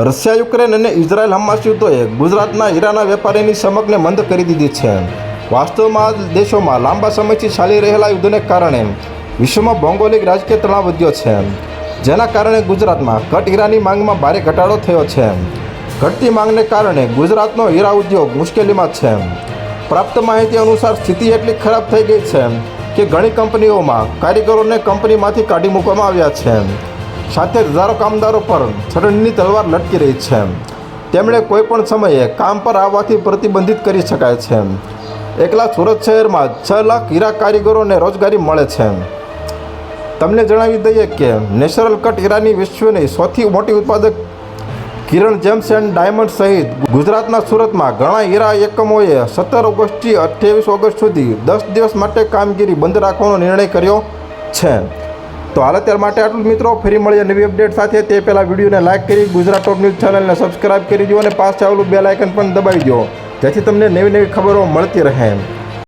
Russia Ukraine અને Israel Hamas યુદ્ધોએ ગુજરાતના હીરાના વેપારીની સમકને મંદ કરી દીધી છે. વાસ્તવમાં આ દેશોમાં લાંબા સમયથી ચાલી રહેલા યુદ્ધને કારણે વિશ્વમાં ભૌગોલિક રાજકીય તણાવ વધ્યો છે, જેના કારણે ગુજરાતમાં ઘટ હીરાની માંગમાં ભારે ઘટાડો થયો છે. ઘટતી માંગને કારણે ગુજરાતનો હીરા ઉદ્યોગ મુશ્કેલીમાં છે. પ્રાપ્ત માહિતી અનુસાર સ્થિતિ એટલી ખરાબ થઈ ગઈ છે કે ઘણી કંપનીઓમાં કારીગરોને કંપનીમાંથી કાઢી મૂકવામાં આવ્યા છે. સાથે હજારો કામદારો પર છટણીની તલવાર લટકી રહી છે. તેમણે કોઈપણ સમયે કામ પર આવવાથી પ્રતિબંધિત કરી શકાય છે. એકલા સુરત શહેરમાં 6 લાખ હીરા કારીગરોને રોજગારી મળે છે. તમને જણાવી દઈએ કે નેચરલ કટ હીરાની વિશ્વની સૌથી મોટી ઉત્પાદક કિરણ જેમ્સ એન્ડ ડાયમંડ સહિત ગુજરાતના સુરતમાં ઘણા હીરા એકમોએ 17 ઓગસ્ટથી 28 ઓગસ્ટ સુધી 10 દિવસ માટે કામગીરી બંધ રાખવાનો નિર્ણય કર્યો છે. તો હાલ અત્યાર માટે આટલું મિત્રો. ફરી મળીએ નવી અપડેટ સાથે. તે પહેલાં વિડીયોને લાઇક કરી ગુજરાત ટોપ ન્યૂઝ ચેનલને સબસ્ક્રાઇબ કરી દો અને પાસ આવેલું બેલ આઇકન પણ દબાવી દો, જેથી તમને નવી ખબરો મળતી રહે.